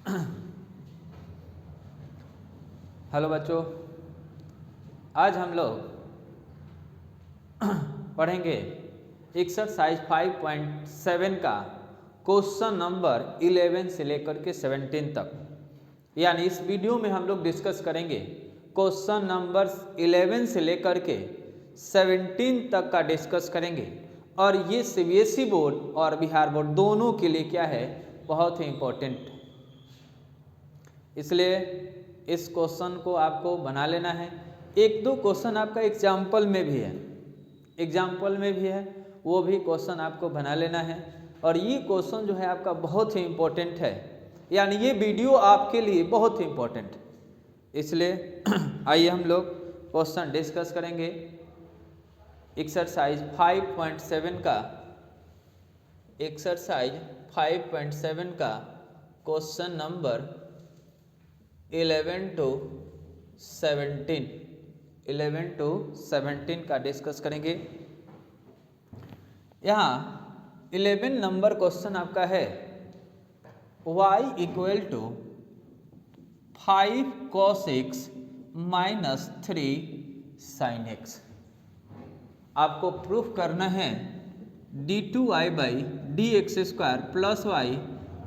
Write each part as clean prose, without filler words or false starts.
Hello बच्चों, आज हम लोग पढ़ेंगे एक्सरसाइज 5.7 का क्वेश्चन नंबर 11 से लेकर के 17 तक। यानी इस वीडियो में हम लोग डिस्कस करेंगे क्वेश्चन नंबर 11 से लेकर के 17 तक का डिस्कस करेंगे। और ये सीबीएसई बोर्ड और बिहार बोर्ड दोनों के लिए क्या है, बहुत ही इम्पोर्टेंट। इसलिए इस क्वेश्चन को आपको बना लेना है। एक दो क्वेश्चन आपका एग्जाम्पल में भी है, वो भी क्वेश्चन आपको बना लेना है। और ये क्वेश्चन जो है आपका बहुत ही इम्पोर्टेंट है, यानी ये वीडियो आपके लिए बहुत ही इम्पोर्टेंट है। इसलिए आइए हम लोग क्वेश्चन डिस्कस करेंगे। एक्सरसाइज 5.7 का क्वेश्चन नंबर 11 to 17 का डिस्कस करेंगे। यहाँ 11 नंबर क्वेश्चन आपका है y equal to 5 cos x minus 3 sin x। आपको प्रूफ करना है d2y by D x square plus y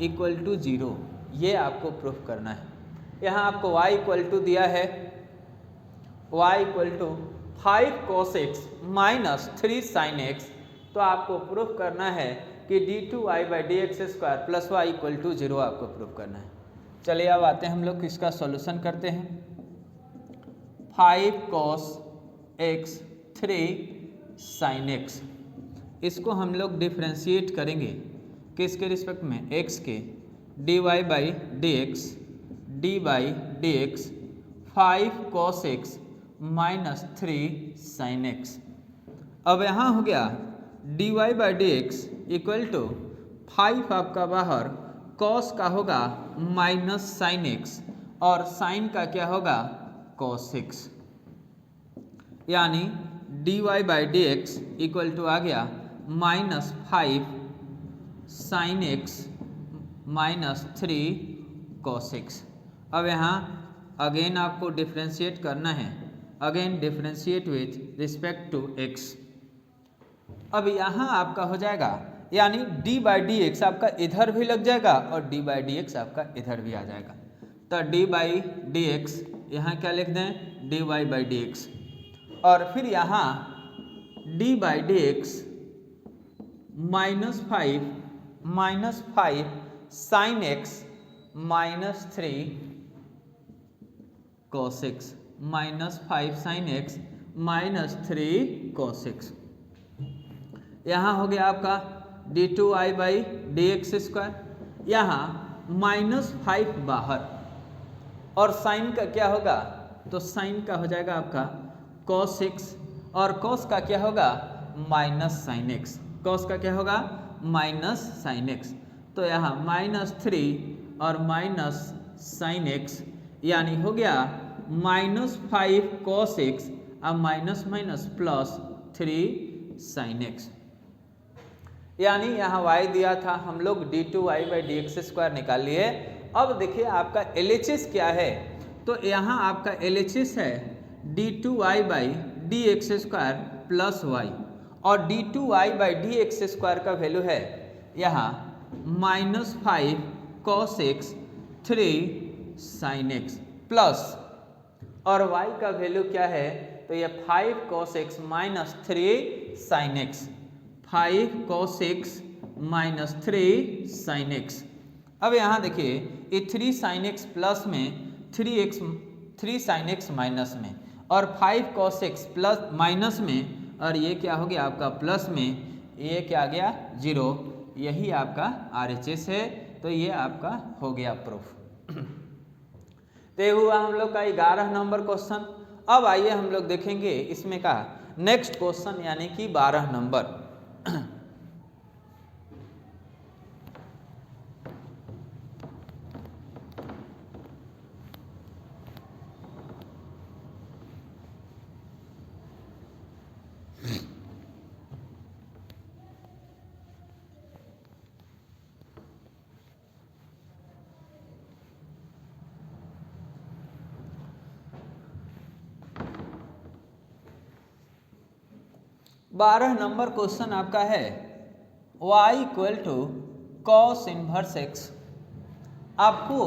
equal to 0। ये आपको प्रूफ करना है। यहाँ आपको y इक्वल टू दिया है, y equal to 5 cos x minus 3 sin x। तो आपको प्रूफ करना है कि d2y by D x square plus y equal to 0 आपको प्रूफ करना है। चलिए अब आते हैं हम लोग इसका सॉल्यूशन करते हैं। 5 cos x 3 sin x, इसको हम लोग डिफ्रेंशिएट करेंगे किसके रिस्पेक्ट में, x के। dy by D x 5 cos x minus 3 sin x। अब यहाँ हो गया dy by D x equal to 5 आपका बाहर, cos का होगा माइनस sin x और sin का क्या होगा cos x। यानी dy by D x equal to आ गया minus 5 sin x minus 3 cos x। अब यहाँ अगेन आपको डिफ्रेंशिएट करना है, again differentiate with respect to x। अब यहाँ आपका हो जाएगा, यानी d बाई डी एक्स आपका इधर भी लग जाएगा और d बाई डी एक्स आपका इधर भी आ जाएगा। तो d बाई डी एक्स यहाँ क्या लिख दें, dy बाई डी एक्स। और फिर यहाँ d by D x minus 5 sin x minus 3 cos x, minus 5 sin x minus 3 cos x। यहाँ हो गया आपका d2y by D x square, यहाँ माइनस 5 बाहर और साइन का क्या होगा, तो साइन का हो जाएगा आपका cos x और cos का क्या होगा माइनस sin x, cos का क्या होगा माइनस sin x। तो यहाँ माइनस 3 और माइनस sin x, यानी हो गया माइनस 5 cos x और minus minus plus 3 sin x। यानी यहाँ y दिया था, हम लोग d2y by D x square निकाल लिए। अब देखिए आपका LHS क्या है, तो यहाँ आपका LHS है d2y by D x square plus y और d2y by D x square का वैल्यू है यहाँ minus 5 cos x 3 sin x plus, और y का वैल्यू क्या है, तो ये 5 cos x minus 3 sin x, 5 cos x minus 3 sin x। अब यहाँ देखिए ये 3 sin x प्लस में 3 sin x माइनस में और 5 cos x प्लस माइनस में, और ये क्या हो गया आपका प्लस में, ये क्या आ गया 0। यही आपका RHS है, तो ये आपका हो गया प्रूफ। तो ये हुआ हम लोग का 11 नंबर क्वेश्चन। अब आइए हम लोग देखेंगे इसमें का नेक्स्ट क्वेश्चन, यानी कि 12 नंबर। 12 नंबर क्वेश्चन आपका है y equal to cos inverse x। आपको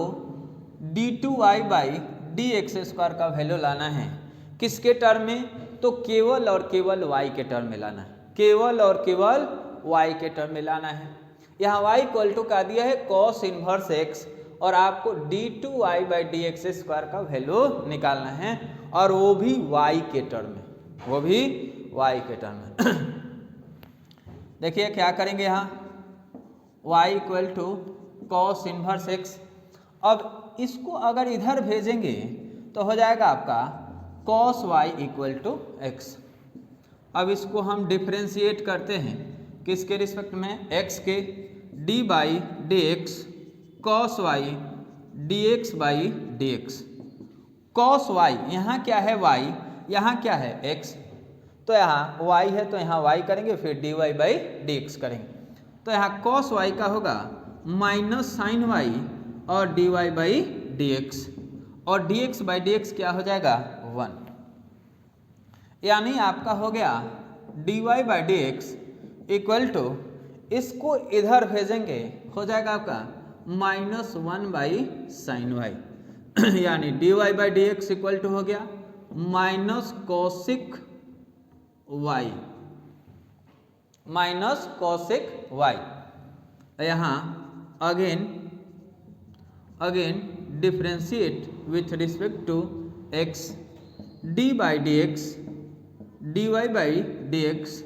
d2y by D x square का वैल्यू लाना है। किसके टर्म में? तो केवल और केवल y के टर्म में लाना है, केवल और केवल y के टर्म में लाना है। यहाँ y इक्वल टू का दिया है कॉस इनवर्स x और आपको d2y by D x square का वैल्यू निकालना है और वो भी y के टर्म में, वो भी y के टर्म में। देखिए क्या करेंगे यहाँ y equal to cos inverse x। अब इसको अगर इधर भेजेंगे तो हो जाएगा आपका cos y equal to x। अब इसको हम डिफ्रेंशिएट करते हैं किसके रिस्पेक्ट में? x के। d by D x cos y dx by D x. Cos y यहाँ क्या है y, यहाँ क्या है x, तो यहाँ y है तो यहाँ y करेंगे, फिर dy बाई डी एक्स करेंगे। तो यहाँ कॉस y का होगा माइनस साइन y और dy बाई डी एक्स, और dx बाई डी एक्स क्या हो जाएगा? 1। यानी आपका हो गया dy by D x equal to, इसको इधर भेजेंगे हो जाएगा आपका -1 बाई साइन y। यानी dy by D x equal to हो गया minus cosec y, minus cosec y। यहाँ again differentiate with respect to x, d by D x dy by D x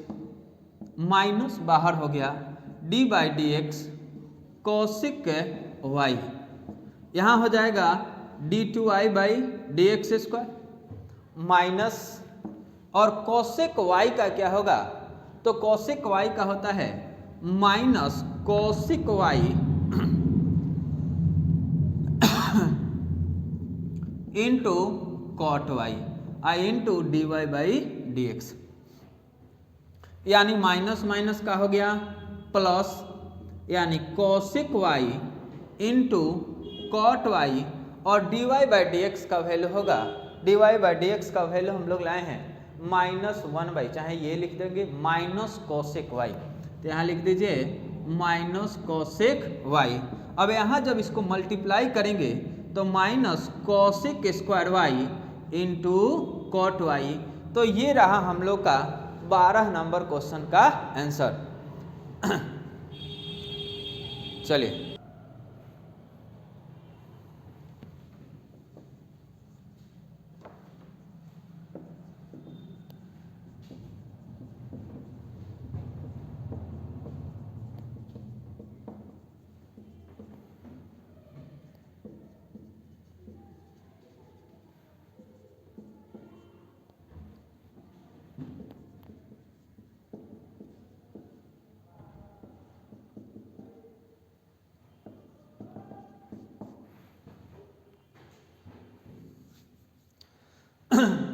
minus बाहर हो गया d by D x cosec y। यहाँ हो जाएगा d2y by D x square minus, और cosec y का क्या होगा? तो कॉसिक y का होता है minus cosec y into cot y i into d Y by D x. यानी माइनस माइनस का हो गया प्लस, यानी cosec y into cot y, और d Y by D x का वैल्यू होगा, d Y by D x का value हम लोग लाए हैं -1 बाई, चाहे ये लिख देंगे माइनस कॉसिक y, तो यहाँ लिख दीजिए माइनस कॉसिक y। अब यहाँ जब इसको मल्टीप्लाई करेंगे तो minus cosec square y into cot y। तो ये रहा हम लोग का 12 नंबर क्वेश्चन का आंसर। चलिए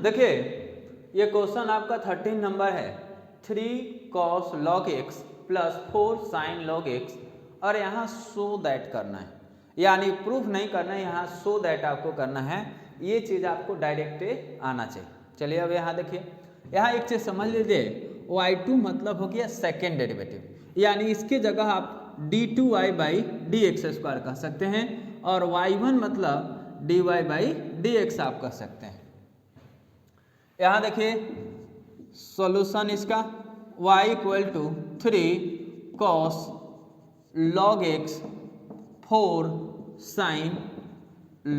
देखिए ये क्वेश्चन आपका 13 नंबर है। 3 cos log x plus 4 sin log x, और यहाँ सो दैट करना है, यानी प्रूफ नहीं करना है, यहाँ सो दैट आपको करना है। ये चीज़ आपको डायरेक्ट आना चाहिए। चलिए अब यहाँ देखिए, यहाँ एक चीज़ समझ लीजिए, y2 मतलब हो गया सेकेंड डेरिवेटिव, यानी इसकी जगह आप d2y by D x square कह सकते हैं, और y1 मतलब dy बाई डी एक्स आप कह सकते हैं। यहाँ देखिए सॉल्यूशन इसका y equal to 3 cos log x 4 sin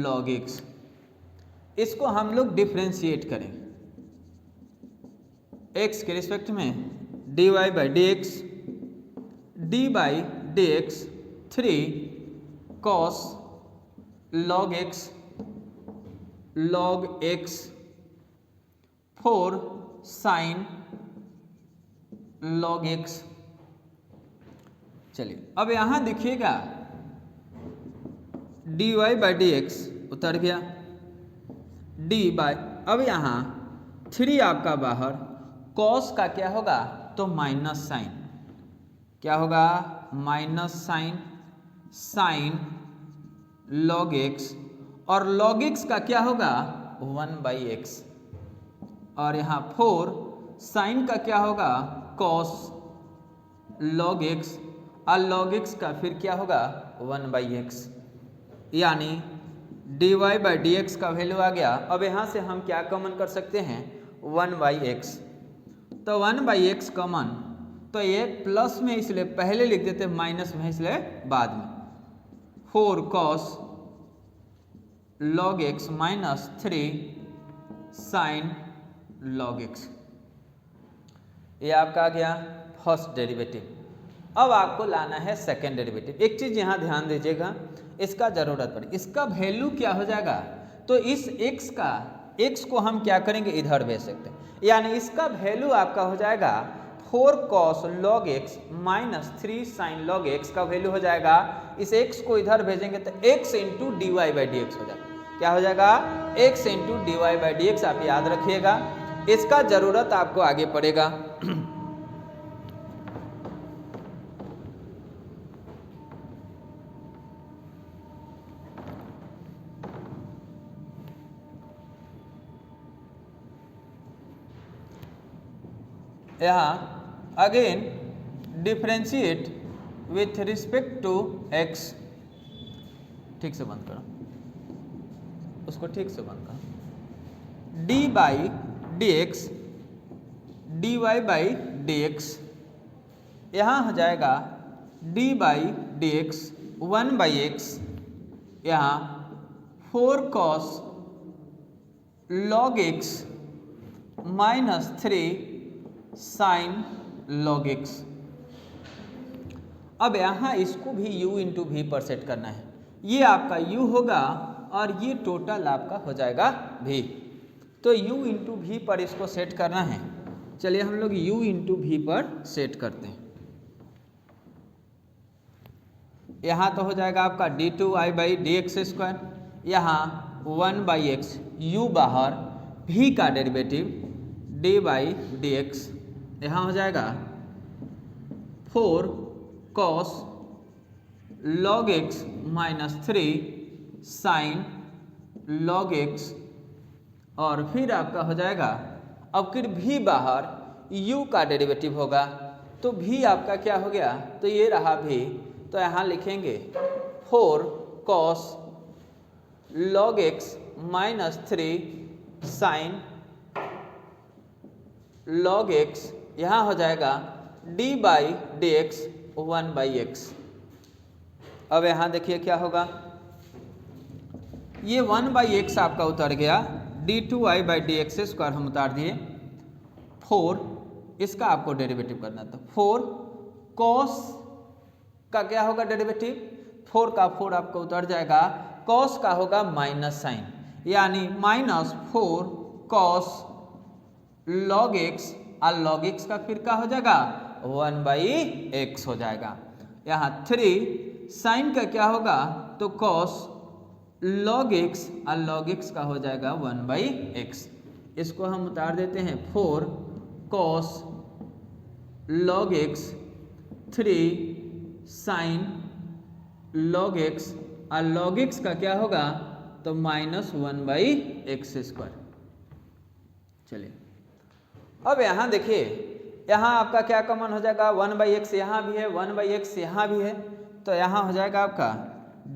log x। इसको हम लोग डिफ्रेंशिएट करें x के रिस्पेक्ट में, dy by D x, D by D x 3 cos log x 4 sin log x। चलिए अब यहाँ देखिएगा dy बाई डी एक्स उतर गया, d बाई, अब यहाँ 3 आपका बाहर, cos का क्या होगा? तो माइनस साइन, क्या होगा? Minus sine sine log x, और log x का क्या होगा? 1 बाई एक्स, और यहाँ 4 साइन का क्या होगा? कॉस लॉग एक्स और लॉग एक्स का फिर क्या होगा 1/x, यानी dy बाई डी एक्स का वैल्यू आ गया। अब यहाँ से हम क्या कॉमन कर सकते हैं 1/x, तो 1/x कॉमन, तो ये प्लस में इसलिए पहले लिख देते हैं, माइनस में इसलिए बाद में। 4 cos log x minus 3 sin log x, ये आपका आ गया फर्स्ट डेरिवेटिव। अब आपको लाना है सेकेंड डेरिवेटिव। एक चीज यहाँ ध्यान दीजिएगा, इसका जरूरत पड़े, इसका वैल्यू क्या हो जाएगा, तो इस x को हम क्या करेंगे इधर भेज सकते हैं, यानी इसका वैल्यू आपका हो जाएगा 4 cos log x minus 3 sin log x का वैल्यू हो जाएगा। इस x को इधर भेजेंगे तो x into d Y by D x हो जाएगा। क्या हो जाएगा x into d Y by D x, आप याद रखिएगा, इसका जरूरत आपको आगे पड़ेगा। यहाँ again differentiate with respect to x, ठीक से बंद करो, उसको ठीक से बंद करो, d by D x D Y by D x, यहाँ हो जाएगा D by D x 1/x, यहाँ 4 cos log x minus 3 sin log x। अब यहाँ इसको भी u इंटू वी पर सेट करना है, ये आपका u होगा और ये टोटल आपका हो जाएगा v, तो u इंटू वी पर इसको सेट करना है। चलिए हम लोग u इंटू वी पर सेट करते हैं। यहाँ तो हो जाएगा आपका d2i by D x square, यहाँ 1/x, u बाहर, v का derivative d by D x, यहाँ हो जाएगा 4 cos log x minus 3 sin log x, और फिर आपका हो जाएगा, अब फिर v बाहर, u का डेरिवेटिव होगा, तो v आपका क्या हो गया, तो ये रहा v, तो यहाँ लिखेंगे 4 cos log x minus 3 sin log x, यहाँ हो जाएगा d by D x 1/x। अब यहाँ देखिए क्या होगा, ये 1/x आपका उतर गया, d2i by D x square हम उतार दिए, 4 इसका आपको डेरिवेटिव करना था, 4 cos का क्या होगा डेरिवेटिव, 4 का 4 आपको उतर जाएगा, cos का होगा माइनस साइन, यानी माइनस 4 cos log x, और log x का फिर क्या हो जाएगा 1/x हो जाएगा। यहाँ 3 साइन का क्या होगा, तो cos log x, और log x का हो जाएगा 1/x, इसको हम उतार देते हैं, 4 cos log x 3 sin log x, और log x का क्या होगा, तो माइनस 1/x स्क्वायर। चलिए अब यहाँ देखिए, यहाँ आपका क्या कॉमन हो जाएगा, 1/x यहाँ भी है, 1/x यहाँ भी है, तो यहाँ हो जाएगा आपका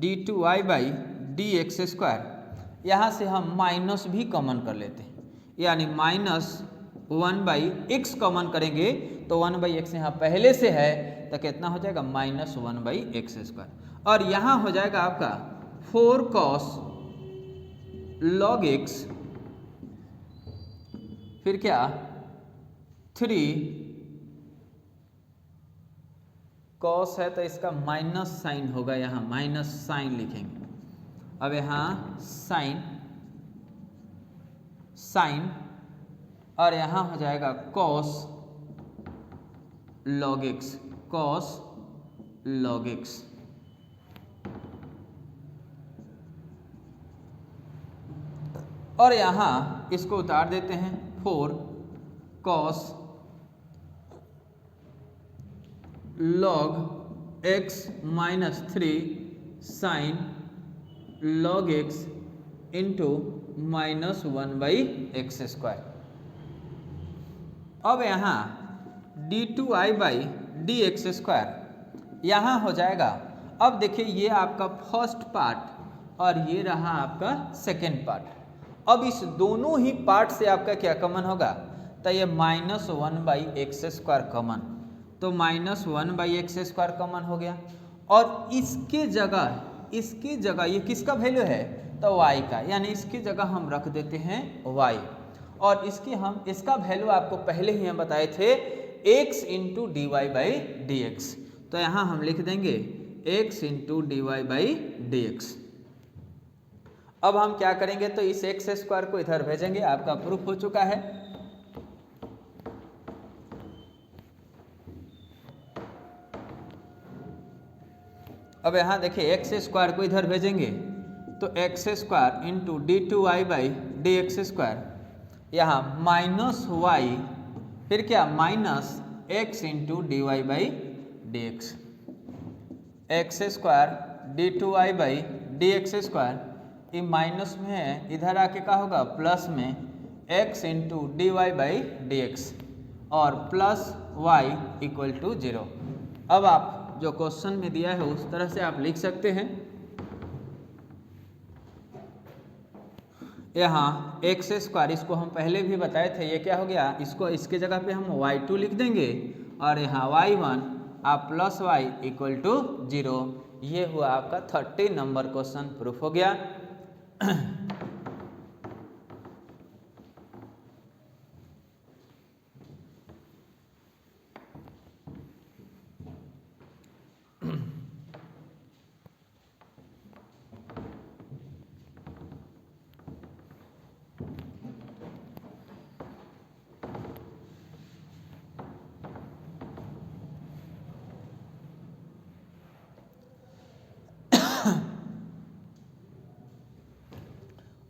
d2i by D x square, यहाँ से हम माइनस भी कॉमन कर लेते हैं, यानी माइनस 1/x कॉमन करेंगे, तो 1/x यहाँ पहले से है, तो कितना हो जाएगा माइनस 1/x स्क्वायर, और यहाँ हो जाएगा आपका 4 cos log x, फिर क्या 3 cos है, तो इसका माइनस साइन होगा, यहाँ माइनस साइन लिखेंगे। अब यहाँ साइन, और यहाँ हो जाएगा cos log x, cos log x, और यहाँ इसको उतार देते हैं, 4 cos log x minus 3 sin log x into minus 1/x square. अब यहाँ d2i by D x square यहाँ हो जाएगा। अब देखिए ये आपका फर्स्ट पार्ट और ये रहा आपका सेकेंड पार्ट। अब इस दोनों ही पार्ट से आपका क्या कॉमन होगा, तो ये -1/x² कॉमन, तो -1/x² कॉमन हो गया। और इसके जगह ये किसका वैल्यू है, तो y का, यानी इसकी जगह हम रख देते हैं y। और इसका वैल्यू आपको पहले ही हम बताए थे x into d Y by D x, तो यहाँ हम लिख देंगे x into d Y by D x. अब हम क्या करेंगे, तो इस x² को इधर भेजेंगे, आपका प्रूफ हो चुका है। अब यहाँ देखिए x² को इधर भेजेंगे, तो x² into d2i by D x square, यहाँ -y, फिर क्या -x into d Y by D x, x² d2i by D x square, ये माइनस में है, इधर आके क्या होगा प्लस में x into d Y by D x और प्लस y इक्वल टू 0। अब आप जो क्वेश्चन में दिया है उस तरह से आप लिख सकते हैं। यहाँ x² इसको हम पहले भी बताए थे, ये क्या हो गया, इसको इसके जगह पे हम y2 लिख देंगे और यहाँ y1 आप प्लस y इक्वल टू 0। ये हुआ आपका 30 नंबर क्वेश्चन प्रूफ हो गया।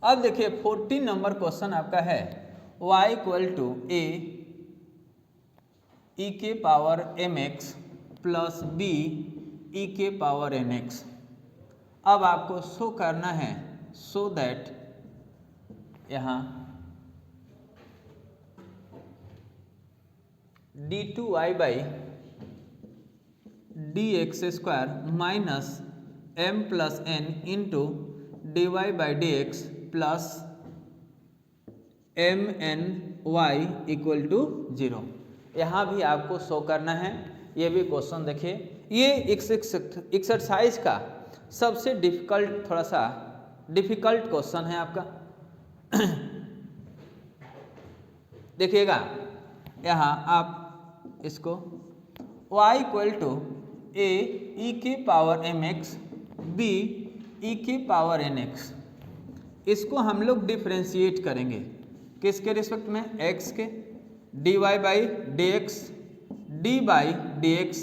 अब देखिए 14 नंबर क्वेश्चन आपका है y equal to a e के power mx plus b e के पावर nx। अब आपको शो करना है सो दैट यहाँ d2i by D x square minus m plus n into d Y by D x plus mny equal to 0। यहाँ भी आपको शो करना है। ये भी क्वेश्चन देखिए, ये एक्सरसाइज का सबसे थोड़ा सा डिफिकल्ट क्वेश्चन है आपका। देखिएगा यहाँ आप इसको y equal to a e के पावर mx b e के पावर nx, इसको हम लोग डिफ्रेंशिएट करेंगे किसके रिस्पेक्ट में, x के, dy by D x D by D x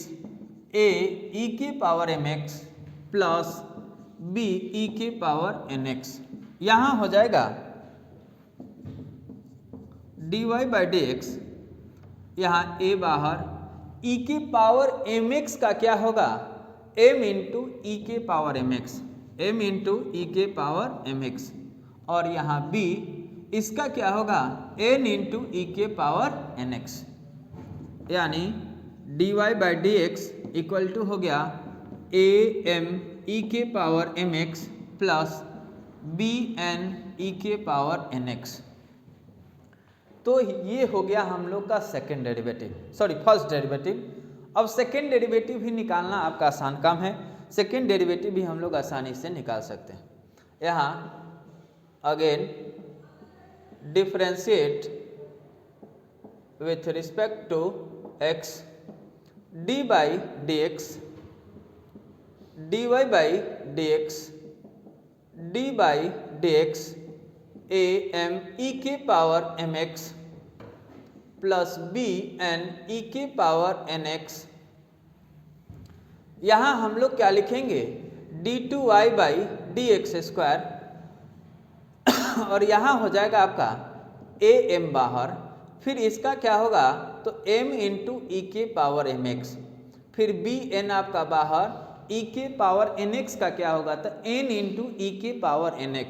a e के power mx plus b e के पावर nx। यहाँ हो जाएगा dy बाई डी एक्स, यहाँ a बाहर, e के पावर mx का क्या होगा, m इंटू ई के power mx, m into e के पावर mx, और यहाँ b इसका क्या होगा, n इंटू ई के पावर nx, यानी dy by D x equal to हो गया am ई के power mx plus bn e के पावर nx। तो ये हो गया हम लोग का second derivative, sorry first derivative. अब सेकेंड डेरिवेटिव भी निकालना आपका आसान काम है, सेकेंड डेरिवेटिव भी हम लोग आसानी से निकाल सकते हैं। यहाँ again differentiate with respect to x D by D x D Y by D x D by D X A M E के power M X plus B N E के पावर एन एक्स। यहाँ हम लोग क्या लिखेंगे, d2i by D x square, और यहाँ हो जाएगा आपका am बाहर, फिर इसका क्या होगा, तो m इंटू ई के पावर mx, फिर bn आपका बाहर, e के पावर nx का क्या होगा, तो n इंटू ई के power nx,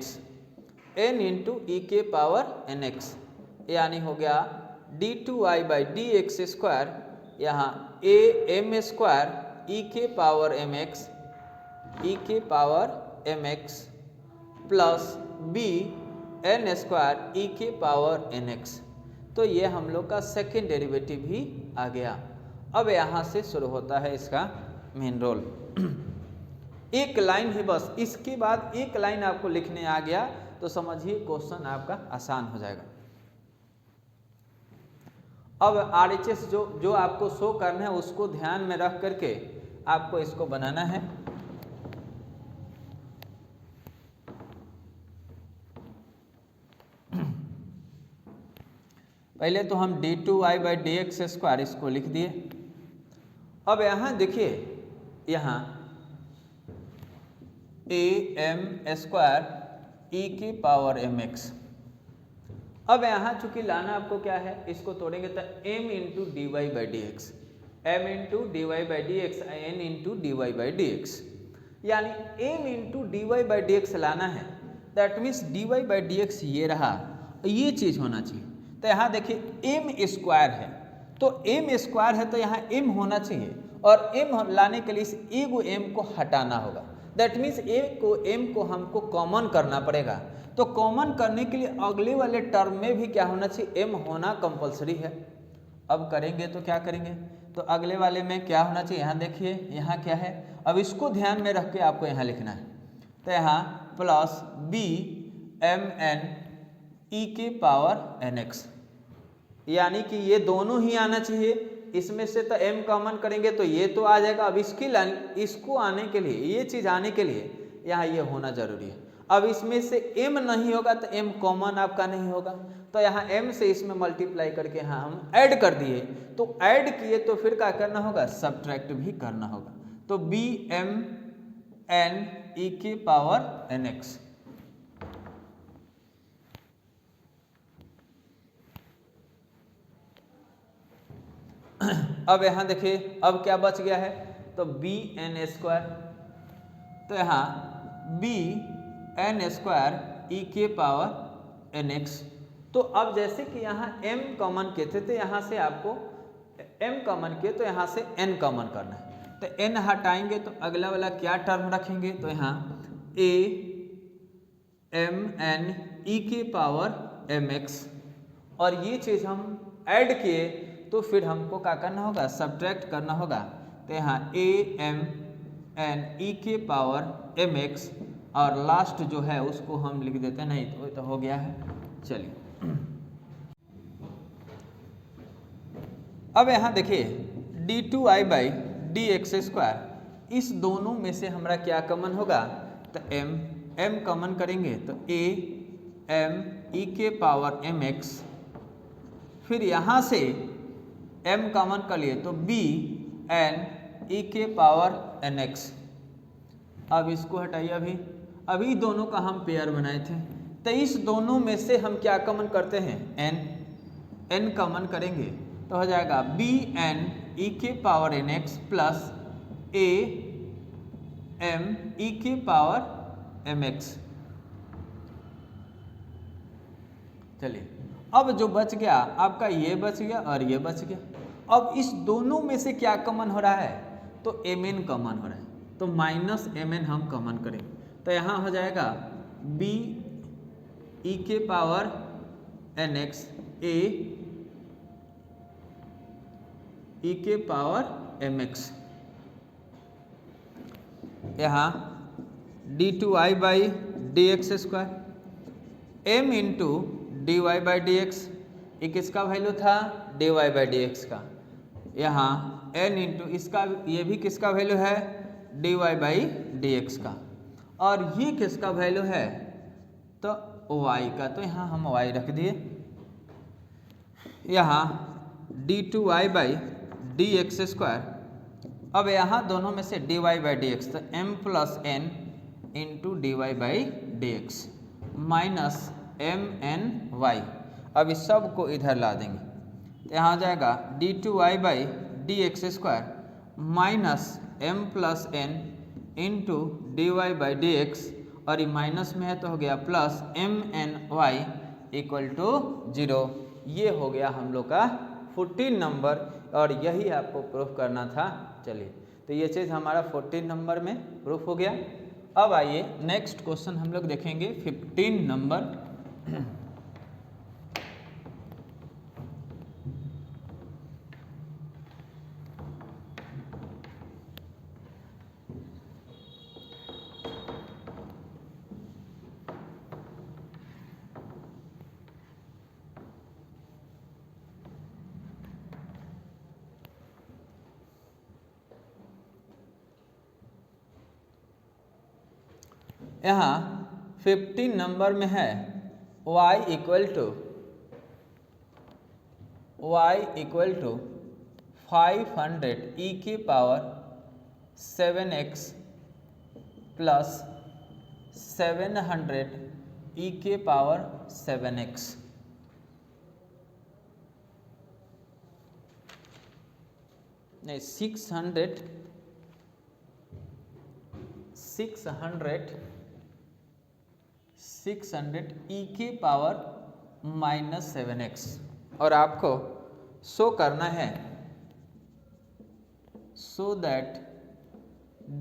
n into e के पावर nx, यानी हो गया d2i by D x square यहाँ am² e के power mx plus bn² e के पावर nx। तो ये हम लोग का सेकेंड डेरिवेटिव ही आ गया। अब यहाँ से शुरू होता है इसका मेन रोल। एक लाइन ही बस, इसके बाद एक लाइन आपको लिखने आ गया तो समझिए क्वेश्चन आपका आसान हो जाएगा। अब RHS जो आपको शो करना है उसको ध्यान में रख करके आपको इसको बनाना है। पहले तो हम d2i/dx² इसको लिख दिए। अब यहाँ देखिए, यहाँ am² e की पावर mx। अब यहाँ चूंकि लाना आपको क्या है, इसको तोड़ेंगे तो m into dy/dx, m into dy/dx, n into dy/dx, यानी m इंटू dy/dx लाना है। दैट मीन्स dy/dx ये रहा, ये चीज होना चाहिए। तो यहाँ देखिए m² है, तो m² है तो यहाँ m होना चाहिए, और m लाने के लिए इस एगो m को हटाना होगा। दैट मीन्स m को हमको कॉमन करना पड़ेगा। तो कॉमन करने के लिए अगले वाले टर्म में भी क्या होना चाहिए, m होना कंपलसरी है। अब करेंगे तो क्या करेंगे, तो अगले वाले में क्या होना चाहिए, यहाँ देखिए यहाँ क्या है, अब इसको ध्यान में रख के आपको यहाँ लिखना है। तो यहाँ प्लस bmn e के पावर nx, यानी कि ये दोनों ही आना चाहिए। इसमें से तो m कॉमन करेंगे तो ये तो आ जाएगा। अब इसको आने के लिए, ये चीज़ आने के लिए यहाँ ये होना जरूरी है। अब इसमें से m नहीं होगा तो m कॉमन आपका नहीं होगा, तो यहाँ m से इसमें मल्टीप्लाई करके यहाँ हम ऐड कर दिए। तो ऐड किए तो फिर क्या करना होगा, सब्ट्रैक्ट भी करना होगा। तो bmn e के पावर nx। अब यहाँ देखिए अब क्या बच गया है, तो bn², तो यहाँ bn² e के पावर nx। तो अब जैसे कि यहाँ m कॉमन किए थे तो यहाँ से आपको m कॉमन किए तो यहाँ से n कॉमन करना है। तो n हटाएंगे तो अगला वाला क्या टर्म रखेंगे, तो यहाँ amn e के पावर mx, और ये चीज़ हम ऐड किए तो फिर हमको क्या करना होगा, सब्ट्रैक्ट करना होगा। तो यहाँ amn e के पावर mx, और लास्ट जो है उसको हम लिख देते हैं, नहीं तो हो गया है। चलिए अब यहाँ देखिए d2i/dx², इस दोनों में से हमारा क्या कॉमन होगा, तो m कॉमन करेंगे तो am e के पावर mx, फिर यहाँ से m कॉमन कर लिए तो bn e के पावर nx। अब इसको हटाइए, अभी दोनों का हम पेयर बनाए थे, तो इस दोनों में से हम क्या कॉमन करते हैं, n कॉमन करेंगे तो हो जाएगा bn e के power nx plus am e के पावर mx। चलिए अब जो बच गया आपका, ये बच गया और ये बच गया। अब इस दोनों में से क्या कॉमन हो रहा है, तो mn कॉमन हो रहा है, तो माइनस mn हम कॉमन करें तो यहाँ हो जाएगा b e के पावर nx a e के पावर mx। यहाँ d2i/dx², m इंटू dy/dx, ये किसका वैल्यू था, dy/dx का। यहाँ n इंटू इसका, ये भी किसका वैल्यू है, dy/dx का, और ये किसका वैल्यू है, तो y का। तो यहाँ हम y रख दिए। यहाँ d2i/dx², अब यहाँ दोनों में से dy/dx, तो m plus n into dy/dx minus mny। अब इस सब को इधर ला देंगे तो यहाँ हो जाएगा d2i/dx² minus m plus n into dy/dx, और ये माइनस में है तो हो गया प्लस mny इक्वल टू 0। ये हो गया हम लोग का 14 नंबर और यही आपको प्रूफ करना था। चलिए, तो ये चीज़ हमारा 14 नंबर में प्रूफ हो गया। अब आइए नेक्स्ट क्वेश्चन हम लोग देखेंगे 15 नंबर। यहाँ 15 नंबर में है y इक्वल टू 500 e की पावर 7x प्लस 700 e के पावर 7x। नहीं, 600 e के पावर -7x, और आपको शो करना है so that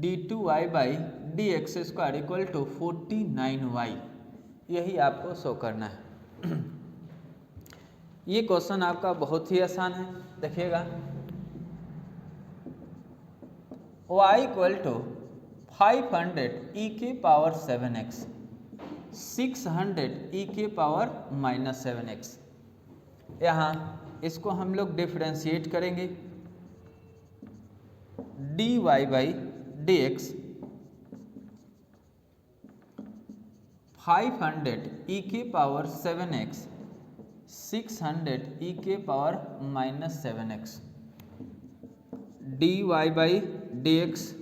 d2y by D x square equal to 49y, यही आपको शो करना है। ये क्वेश्चन आपका बहुत ही आसान है, देखिएगा। y इक्वल टू 500 e के पावर 7x, 600 e के पावर -7x। यहाँ इसको हम लोग डिफ्रेंशिएट करेंगे, dy by D x 500 e के पावर 7x 600 e के power -7x, dy by D x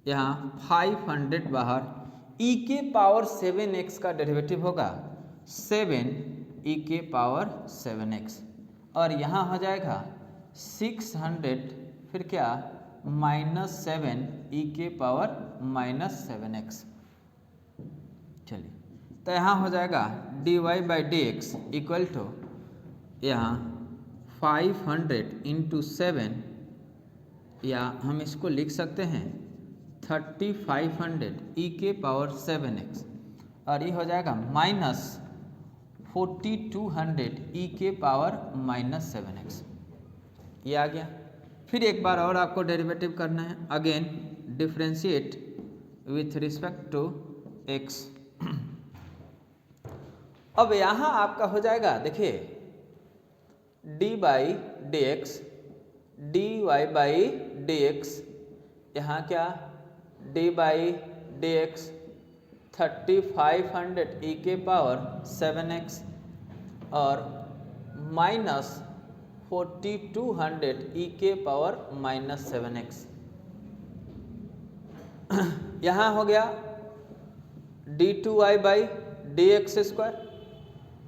यहाँ 500 बाहर, e के पावर 7x का डेरिवेटिव होगा 7 e के पावर 7x, और यहाँ हो जाएगा 600 फिर क्या -7 e के पावर -7x। चलिए, तो यहाँ हो जाएगा dy by D x equal to यहाँ 500 इंटू 7, या हम इसको लिख सकते हैं 3500 e के पावर 7x, और ये हो जाएगा -4200 e के पावर -7x। ये आ गया। फिर एक बार और आपको डेरिवेटिव करना है, again differentiate with respect to x। अब यहाँ आपका हो जाएगा, देखिए d by D x, dy by D x, यहाँ क्या d by D x 3500 e के पावर 7x और -4200 e के पावर -7x। यहाँ हो गया d2y by D x square,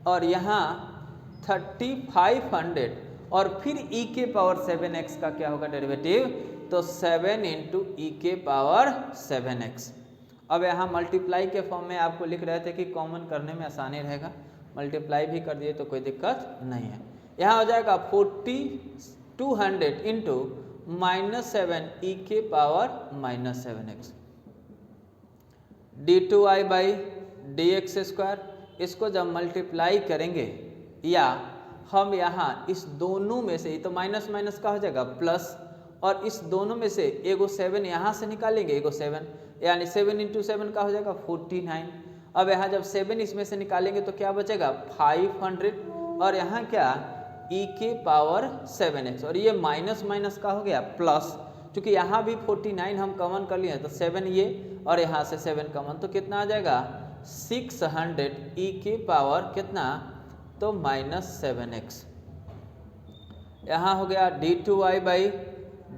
और यहाँ 3500 और फिर e के पावर 7x का क्या होगा डेरिवेटिव, तो 7 इंटू ई के पावर 7x। अब यहाँ मल्टीप्लाई के फॉर्म में आपको लिख रहे थे कि कॉमन करने में आसानी रहेगा, मल्टीप्लाई भी कर दिए तो कोई दिक्कत नहीं है। यहाँ हो जाएगा 4200 इंटू -7 ई के power -7x, d2y by D x square, इसको जब मल्टीप्लाई करेंगे, या हम यहाँ इस दोनों में से, तो माइनस माइनस का हो जाएगा प्लस, और इस दोनों में से एगो 7 यहाँ से निकालेंगे, एगो 7, यानी 7 इंटू 7 का हो जाएगा 49। अब यहाँ जब 7 इसमें से निकालेंगे तो क्या बचेगा 500, और यहाँ क्या e के पावर 7x, और ये माइनस माइनस का हो गया प्लस, क्योंकि यहाँ भी 49 हम कॉमन कर लिए तो 7 ये, और यहाँ से 7 कॉमन, तो कितना आ जाएगा 600 e के पावर कितना, तो -7x। यहाँ हो गया d2y by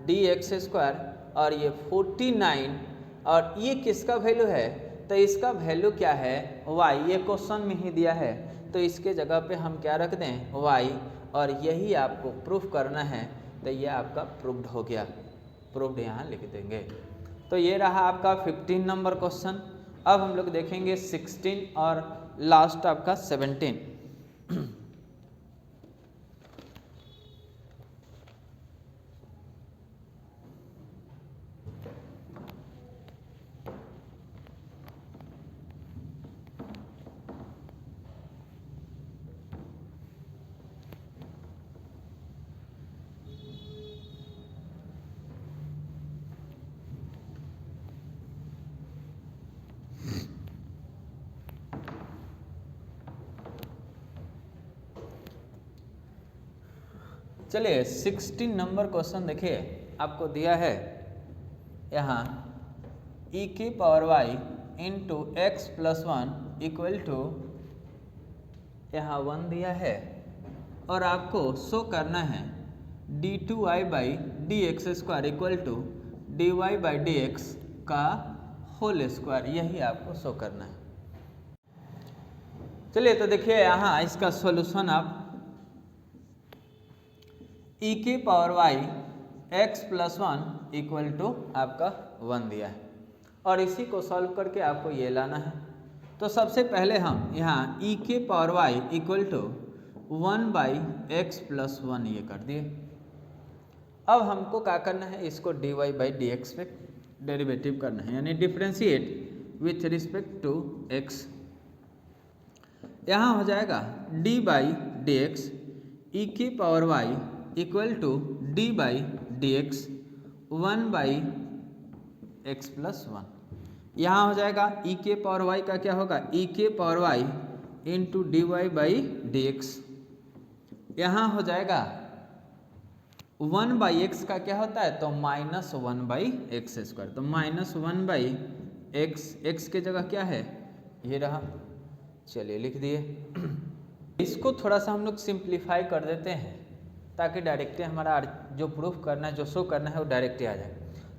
D x square, और ये 49, और ये किसका वैल्यू है, तो इसका वैल्यू क्या है y, ये क्वेश्चन में ही दिया है, तो इसके जगह पे हम क्या रख दें y, और यही आपको प्रूफ करना है, तो ये आपका प्रूव्ड हो गया, प्रूव्ड यहाँ लिख देंगे। तो ये रहा आपका 15 नंबर क्वेश्चन। अब हम लोग देखेंगे 16 और लास्ट आपका 17। चलिए 16 नंबर क्वेश्चन देखिए, आपको दिया है यहाँ e की power y into x plus 1 equal to यहाँ 1 दिया है और आपको शो करना है d2y by D x square equal to dy by D x का होल स्क्वायर, यही आपको शो करना है। चलिए तो देखिए यहाँ इसका सॉल्यूशन आप e की power y x plus 1 equal to आपका 1 दिया है और इसी को सॉल्व करके आपको ये लाना है। तो सबसे पहले हम यहाँ e की power y equal to 1 by x plus 1 ये कर दिए। अब हमको क्या करना है, इसको dy बाई डी एक्स पे डेरिवेटिव करना है, यानी differentiate with respect to x। यहाँ हो जाएगा d by D x e की power y equal to d by D x 1 by x plus 1। यहाँ हो जाएगा e के पावर y का क्या होगा, e के power y into d Y by D x. यहाँ हो जाएगा 1 बाई एक्स का क्या होता है, तो माइनस 1 बाई एक्स स्क्वायर, तो माइनस 1 बाई एक्स, एक्स के जगह क्या है ये रहा, चलिए लिख दिए। इसको थोड़ा सा हम लोग सिंप्लीफाई कर देते हैं ताकि डायरेक्टली हमारा जो प्रूफ करना है, जो शो करना है वो डायरेक्टली आ जाए।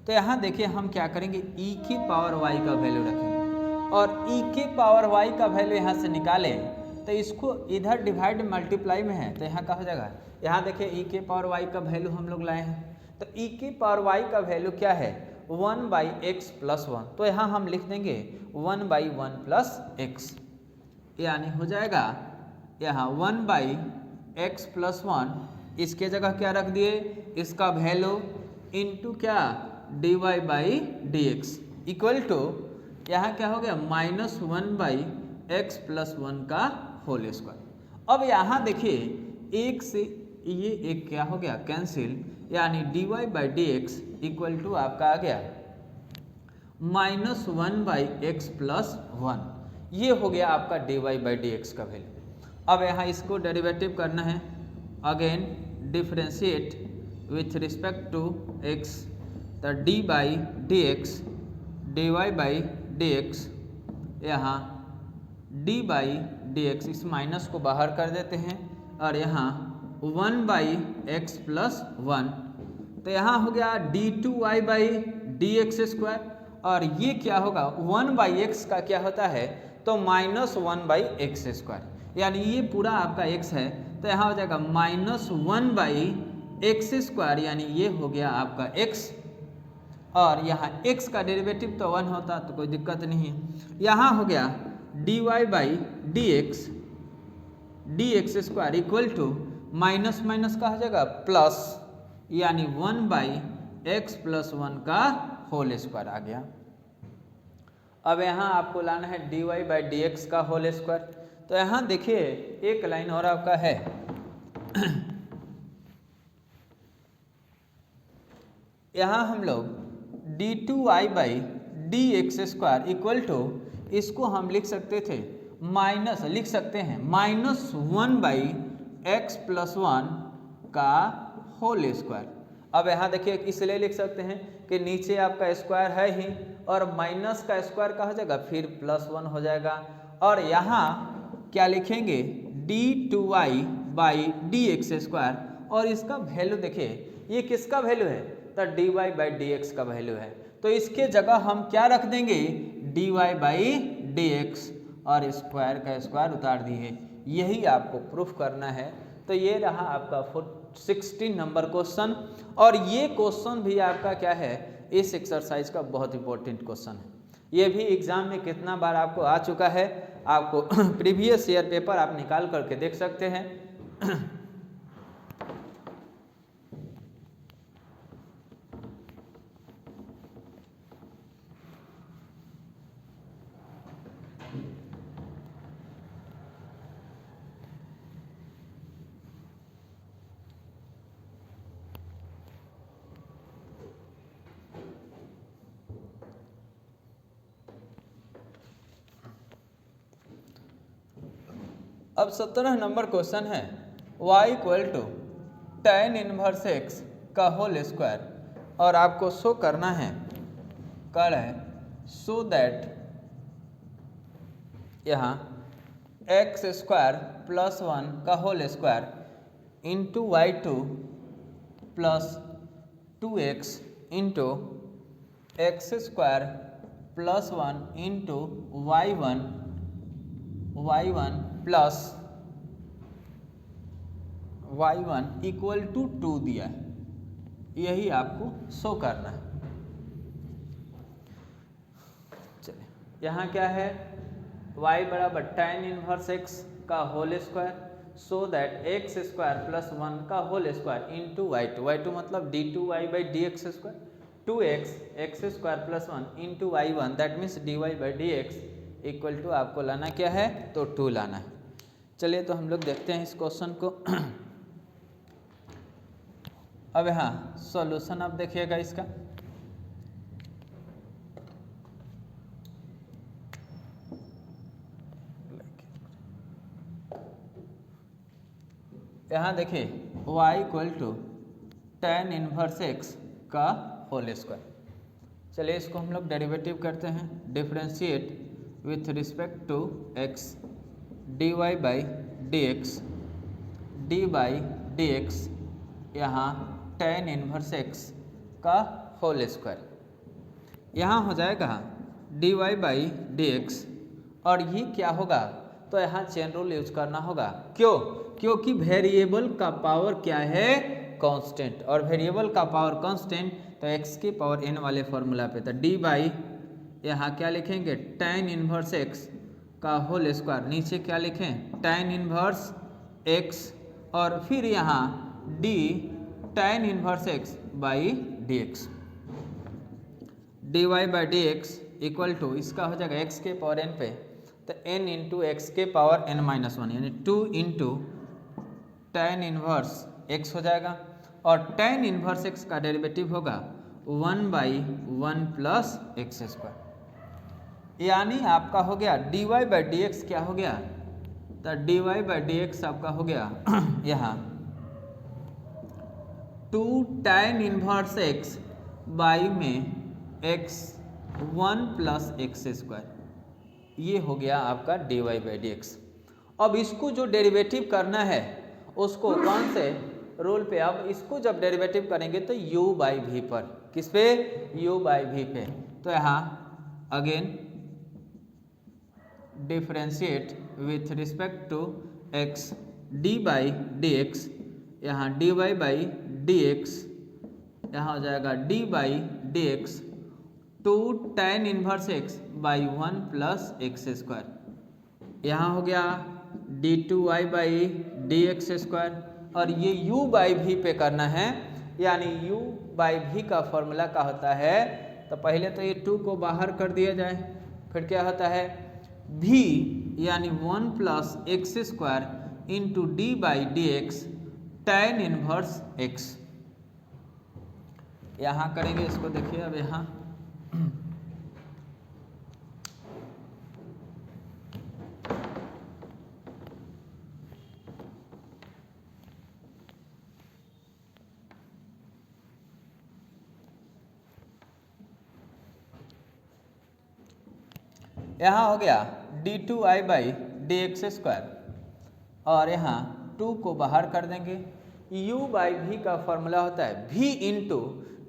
तो यहाँ देखिए हम क्या करेंगे, e की पावर y का वैल्यू रखेंगे और e की पावर y का वैल्यू यहाँ से निकालें तो इसको इधर डिवाइड मल्टीप्लाई में है तो यहाँ क्या हो जाएगा, यहाँ देखिए e के पावर y का वैल्यू हम लोग लाए हैं, तो e की पावर y का वैल्यू क्या है 1 बाई एक्स प्लस 1, तो यहाँ हम लिख देंगे 1 बाई 1 प्लस एक्स, यानी हो जाएगा यहाँ 1 बाई एक्स प्लस 1, इसके जगह क्या रख दिए, इसका वैल्यू इनटू क्या d Y by D x equal to यहाँ क्या हो गया माइनस 1 बाई एक्स प्लस 1 का होल स्क्वायर। अब यहाँ देखिए एक से ये एक क्या हो गया कैंसिल, यानी d Y by D x equal to आपका आ गया माइनस 1 बाई एक्स प्लस 1, ये हो गया आपका D Y by D x का वैल्यू। अब यहाँ इसको डेरिवेटिव करना है, again differentiate with respect to X, तो D by D x D Y by D x, यहाँ डी बाई डी एक्स, इस माइनस को बाहर कर देते हैं और यहाँ 1 बाई एक्स प्लस 1, तो यहाँ हो गया d two y by D x square, और ये क्या होगा 1 बाई एक्स का क्या होता है, तो माइनस 1 बाई एक्स स्क्वायर, यानी ये पूरा आपका x है तो यहाँ हो जाएगा माइनस 1 बाई एक्स स्क्वायर, यानी ये हो गया आपका x, और यहाँ x का डेरिवेटिव तो 1 होता तो कोई दिक्कत नहीं है। यहाँ हो गया d Y by D x square equal to minus minus का हो जाएगा प्लस, यानी 1 बाई एक्स प्लस 1 का होल स्क्वायर आ गया। अब यहाँ आपको लाना है d Y by D x का होल स्क्वायर, तो यहाँ देखिए एक लाइन और आपका है यहाँ हम लोग d two i by D x square equal to, इसको हम लिख सकते थे माइनस, लिख सकते हैं माइनस 1 बाई एक्स प्लस 1 का होल स्क्वायर। अब यहाँ देखिए इसलिए लिख सकते हैं कि नीचे आपका स्क्वायर है ही और माइनस का स्क्वायर का हो जाएगा फिर प्लस 1 हो जाएगा, और यहाँ क्या लिखेंगे d two y by D x square, और इसका वैल्यू देखिए ये किसका वैल्यू है, तो d Y by D x का वैल्यू है, तो इसके जगह हम क्या रख देंगे d Y by D x और स्क्वायर का स्क्वायर उतार दिए, यही आपको प्रूफ करना है। तो ये रहा आपका 16 नंबर क्वेश्चन, और ये क्वेश्चन भी आपका क्या है इस एक्सरसाइज का बहुत इंपॉर्टेंट क्वेश्चन है। ये भी एग्जाम में कितना बार आपको आ चुका है, आपको प्रीवियस ईयर पेपर आप निकाल करके देख सकते हैं। अब 17 नंबर क्वेश्चन है y equal to tan inverse x का होल स्क्वायर, और आपको शो करना है, कर है सो दैट यहाँ एक्स स्क्वायर प्लस 1 का whole square into y2 plus 2x into x square plus 1 into y1 plus y1 equal to 2 दिया है, यही आपको शो करना है। चलिए यहाँ क्या है, y बराबर tan इनवर्स x का whole square so that x square plus 1 का होल स्क्वायर इंटू y2 मतलब d2y by D x square, 2x x square plus 1 into y1 that means dy by D x equal to आपको लाना क्या है, तो 2 लाना है। चलिए तो हम लोग देखते हैं इस क्वेश्चन को। अब यहाँ सॉल्यूशन आप देखिएगा इसका, यहाँ देखिए y equal to tan inverse x का होल स्क्वायर। चलिए इसको हम लोग डेरिवेटिव करते हैं, differentiate with respect to x dy by D x यहाँ tan इनवर्स x का होल स्क्वायर, यहाँ हो जाएगा dy बाई डी एक्स, और ये क्या होगा, तो यहाँ चेन रूल यूज करना होगा। क्यों, क्योंकि वेरिएबल का पावर क्या है, कांस्टेंट, और वेरिएबल का पावर कांस्टेंट तो x की पावर n वाले फॉर्मूला पे, तो डी बाई यहाँ क्या लिखेंगे tan इनवर्स x का होल स्क्वायर, नीचे क्या लिखें tan इनवर्स x, और फिर यहाँ d tan inverse x by D x, D Y by D x equal to इसका हो जाएगा x के पावर n पे तो n इंटू एक्स के पावर n माइनस 1 यानी 2 इंटू tan इनवर्स x हो जाएगा, और tan इनवर्स x का डेरिवेटिव होगा 1 बाई 1 प्लस एक्स स्क्वायर, यानी आपका हो गया dy बाई डी एक्स क्या हो गया, तो dy बाई डी एक्स आपका हो गया यहाँ 2 tan इनवर्स x बाई में x 1 प्लस एक्स स्क्वायर, ये हो गया आपका dy बाई डी एक्स। अब इसको जो डेरिवेटिव करना है उसको कौन से रूल पे, अब इसको जब डेरिवेटिव करेंगे तो u बाई वी पर, किस पे, u बाई वी पे, तो यहाँ again differentiate with respect to x D by D x, यहाँ dy बाई डी एक्स यहाँ हो जाएगा d by D x 2 tan inverse x by 1 plus x square, यहाँ हो गया d2y by D x square, और ये u बाई वी पे करना है, यानी u बाई वी का फॉर्मूला क्या होता है, तो पहले तो ये 2 को बाहर कर दिया जाए, फिर क्या होता है v यानी 1 plus x square into D by D x tan inverse x, यहाँ करेंगे इसको, देखिए अब यहाँ यहाँ हो गया d2i by D x square, और यहाँ 2 को बाहर कर देंगे, u बाई वी का फॉर्मूला होता है v into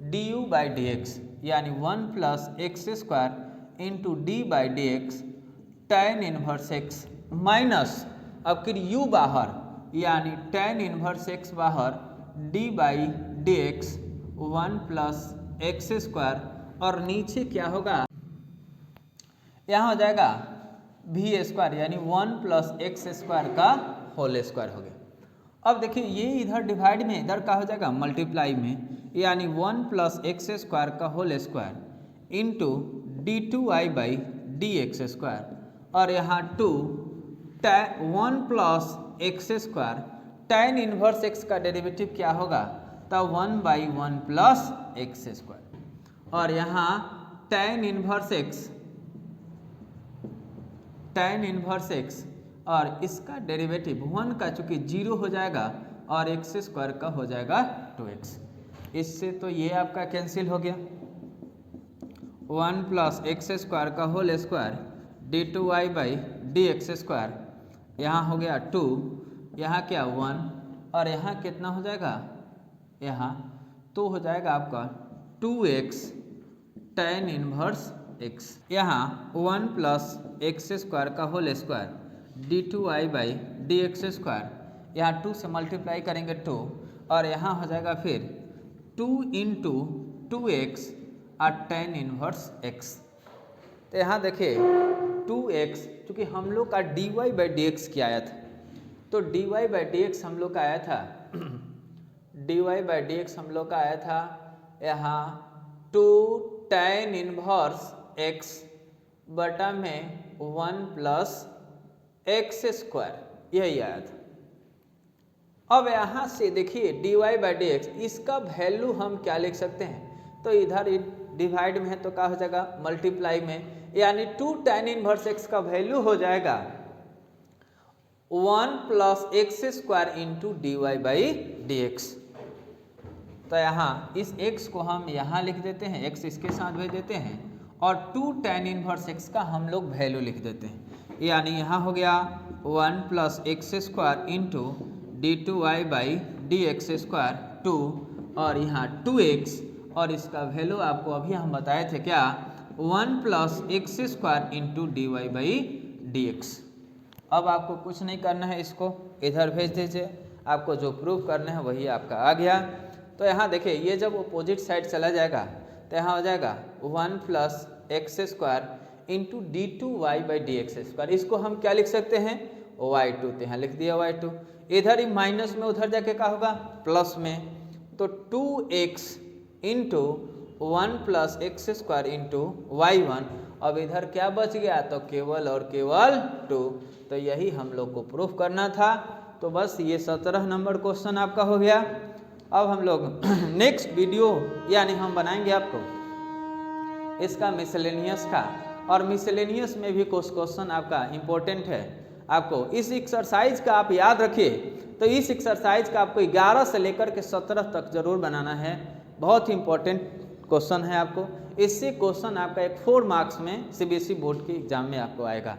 D you by D x, यानी 1 plus x square into D by D x tan inverse x minus, अब फिर u बाहर यानी tan इनवर्स x बाहर d by D x 1 plus x square, और नीचे क्या होगा, यहाँ हो जाएगा वी स्क्वायर यानी 1 प्लस एक्स स्क्वायर का होल स्क्वायर हो गया। अब देखिए ये इधर डिवाइड में, इधर का हो जाएगा मल्टीप्लाई में, यानी 1 प्लस एक्स स्क्वायर का whole square into d2i by D x square, और यहाँ 2 1 plus x square tan inverse x का डेरिवेटिव क्या होगा, तो 1 बाई 1 प्लस एक्स स्क्वायर, और यहाँ tan इनवर्स x और इसका डेरिवेटिव 1 का चूंकि 0 हो जाएगा और एक्स स्क्वायर का हो जाएगा 2x। इससे तो ये आपका कैंसिल हो गया, 1 प्लस एक्स स्क्वायर का whole square d2y by D x square, यहाँ हो गया 2, यहाँ क्या 1 और यहाँ कितना हो जाएगा, यहाँ तो हो जाएगा आपका 2x tan इनवर्स x, यहाँ 1 प्लस एक्स स्क्वायर का whole square d2y by D x square, यहाँ 2 से मल्टीप्लाई करेंगे 2 और यहाँ हो जाएगा फिर 2 इंटू 2x और tan इनवर्स x। तो यहाँ देखिए 2x, चूँकि हम लोग का dy बाई डी एक्स क्या आया था, तो dy बाई डी एक्स हम लोग का आया था dy बाई डी एक्स हम लोग का आया था यहाँ 2 tan इनवर्स x बटा में 1 प्लस एक्स स्क्वायर, यही आया था। अब यहाँ से देखिए dy बाई डी एक्स, इसका वैल्यू हम क्या लिख सकते हैं, तो इधर डिवाइड में है तो क्या हो जाएगा मल्टीप्लाई में, यानी 2 tan इनवर्स x का वैल्यू हो जाएगा 1 plus x square into d Y by D x. तो यहाँ इस x को हम यहाँ लिख देते हैं, x इसके साथ भेज देते हैं और 2 tan इनवर्स x का हम लोग वैल्यू लिख देते हैं, यानी यहाँ हो गया 1 plus x square into d2y by D x square 2 और यहाँ 2x और इसका वैल्यू आपको अभी हम बताए थे क्या 1 plus x square into d Y by D x. अब आपको कुछ नहीं करना है, इसको इधर भेज दीजिए, आपको जो प्रूफ करना है वही आपका आ गया। तो यहाँ देखिए ये जब अपोजिट साइड चला जाएगा तो यहाँ हो जाएगा 1 plus x square into d2y by D x square, इसको हम क्या लिख सकते हैं y2, तो यहाँ लिख दिया y2। इधर ही माइनस में उधर जाके क्या होगा प्लस में, तो 2x into 1 plus x square into y1, अब इधर क्या बच गया तो केवल और केवल 2। तो यही हम लोग को प्रूफ करना था। तो बस ये 17 नंबर क्वेश्चन आपका हो गया। अब हम लोग नेक्स्ट वीडियो यानी हम बनाएंगे आपको इसका मिसलेनियस का, और मिसलेनियस में भी कुछ क्वेश्चन आपका इम्पोर्टेंट है। आपको इस एक्सरसाइज का आप याद रखिए, तो इस एक्सरसाइज का आपको 11 से लेकर के 17 तक जरूर बनाना है, बहुत ही इम्पोर्टेंट क्वेश्चन है। आपको इससे क्वेश्चन आपका एक 4 मार्क्स में सीबीएसई बोर्ड के एग्जाम में आपको आएगा।